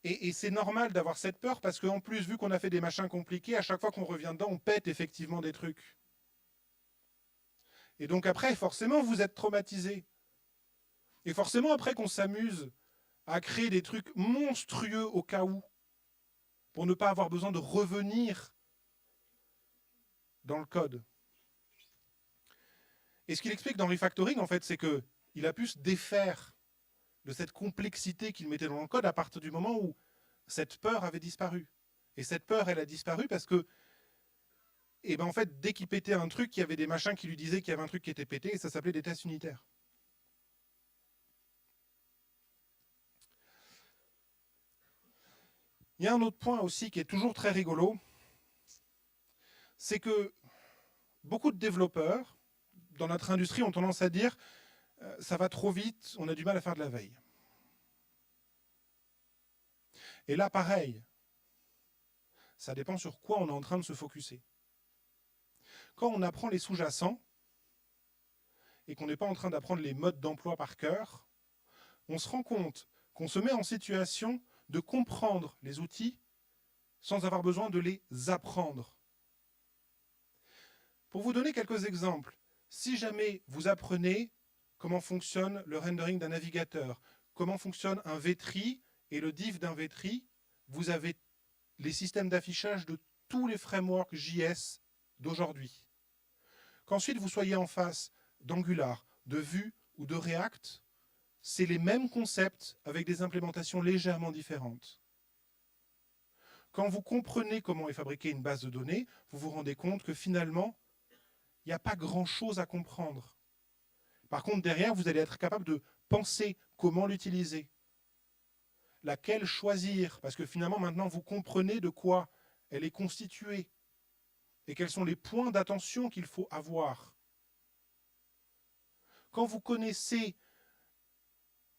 Et c'est normal d'avoir cette peur parce qu'en plus, vu qu'on a fait des machins compliqués, à chaque fois qu'on revient dedans, on pète effectivement des trucs. Et donc après, forcément, vous êtes traumatisé. Et forcément, après qu'on s'amuse à créer des trucs monstrueux au cas où, pour ne pas avoir besoin de revenir dans le code. Et ce qu'il explique dans Refactoring, en fait, c'est qu'il a pu se défaire de cette complexité qu'il mettait dans le code à partir du moment où cette peur avait disparu. Et cette peur, elle a disparu parce que, et ben en fait, dès qu'il pétait un truc, il y avait des machins qui lui disaient qu'il y avait un truc qui était pété, et ça s'appelait des tests unitaires. Il y a un autre point aussi qui est toujours très rigolo, c'est que beaucoup de développeurs dans notre industrie ont tendance à dire ça va trop vite, on a du mal à faire de la veille. Et là, pareil, ça dépend sur quoi on est en train de se focuser. Quand on apprend les sous-jacents et qu'on n'est pas en train d'apprendre les modes d'emploi par cœur, on se rend compte qu'on se met en situation de comprendre les outils sans avoir besoin de les apprendre. Pour vous donner quelques exemples, si jamais vous apprenez comment fonctionne le rendering d'un navigateur, comment fonctionne un V-tree et le diff d'un V-tree, vous avez les systèmes d'affichage de tous les frameworks JS d'aujourd'hui. Qu'ensuite vous soyez en face d'Angular, de Vue ou de React, c'est les mêmes concepts avec des implémentations légèrement différentes. Quand vous comprenez comment est fabriquée une base de données, vous vous rendez compte que finalement, il n'y a pas grand-chose à comprendre. Par contre, derrière, vous allez être capable de penser comment l'utiliser, laquelle choisir, parce que finalement, maintenant, vous comprenez de quoi elle est constituée et quels sont les points d'attention qu'il faut avoir. Quand vous connaissez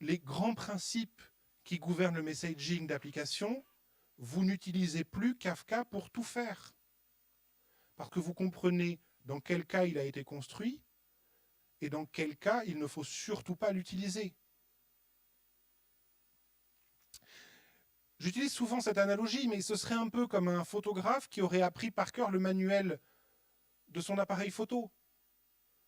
les grands principes qui gouvernent le messaging d'application, vous n'utilisez plus Kafka pour tout faire. Parce que vous comprenez dans quel cas il a été construit et dans quel cas il ne faut surtout pas l'utiliser. J'utilise souvent cette analogie, mais ce serait un peu comme un photographe qui aurait appris par cœur le manuel de son appareil photo.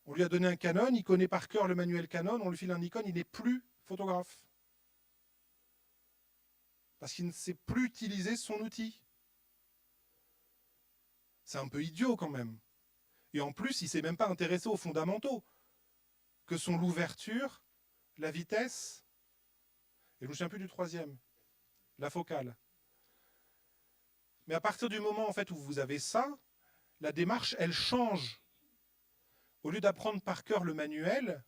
On lui a donné un Canon, il connaît par cœur le manuel Canon, on lui file un Nikon, il n'est plus photographe. Parce qu'il ne sait plus utiliser son outil. C'est un peu idiot quand même. Et en plus, il ne s'est même pas intéressé aux fondamentaux, que sont l'ouverture, la vitesse, et je ne me souviens plus du troisième, la focale. Mais à partir du moment en fait, où vous avez ça, la démarche, elle change. Au lieu d'apprendre par cœur le manuel,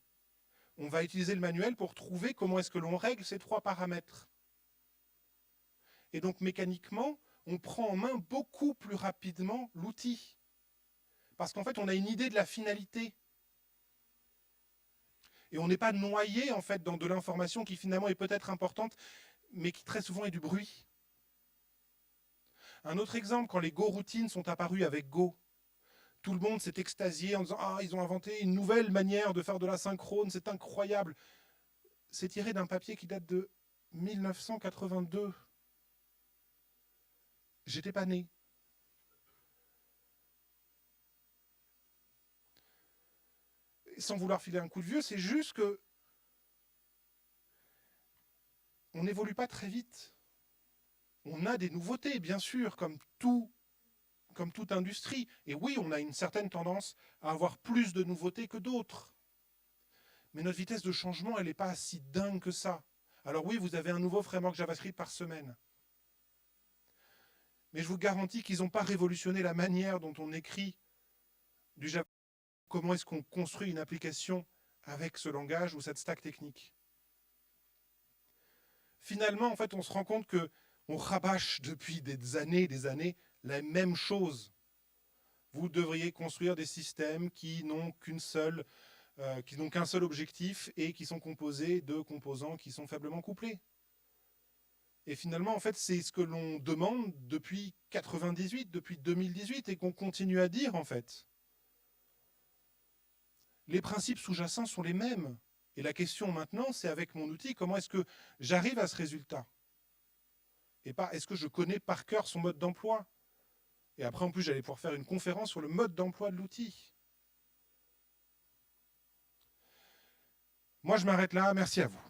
on va utiliser le manuel pour trouver comment est-ce que l'on règle ces trois paramètres. Et donc mécaniquement, on prend en main beaucoup plus rapidement l'outil. Parce qu'en fait, on a une idée de la finalité. Et on n'est pas noyé en fait, dans de l'information qui finalement est peut-être importante, mais qui très souvent est du bruit. Un autre exemple, quand les Go routines sont apparues avec Go, tout le monde s'est extasié en disant « Ah, ils ont inventé une nouvelle manière de faire de la synchrone, c'est incroyable !» C'est tiré d'un papier qui date de 1982. J'étais pas né. Sans vouloir filer un coup de vieux, c'est juste que on n'évolue pas très vite. On a des nouveautés, bien sûr, comme toute industrie. Et oui, on a une certaine tendance à avoir plus de nouveautés que d'autres. Mais notre vitesse de changement, elle n'est pas si dingue que ça. Alors oui, vous avez un nouveau framework JavaScript par semaine. Mais je vous garantis qu'ils n'ont pas révolutionné la manière dont on écrit du JavaScript. Comment est-ce qu'on construit une application avec ce langage ou cette stack technique? Finalement, en fait, on se rend compte qu'on rabâche depuis des années, la même chose. Vous devriez construire des systèmes qui n'ont qu'un seul objectif et qui sont composés de composants qui sont faiblement couplés. Et finalement, en fait, c'est ce que l'on demande depuis 98, depuis 2018, et qu'on continue à dire, en fait. Les principes sous-jacents sont les mêmes. Et la question maintenant, c'est avec mon outil, comment est-ce que j'arrive à ce résultat? et pas est-ce que je connais par cœur son mode d'emploi. Et après, en plus, j'allais pouvoir faire une conférence sur le mode d'emploi de l'outil. Moi, je m'arrête là. Merci à vous.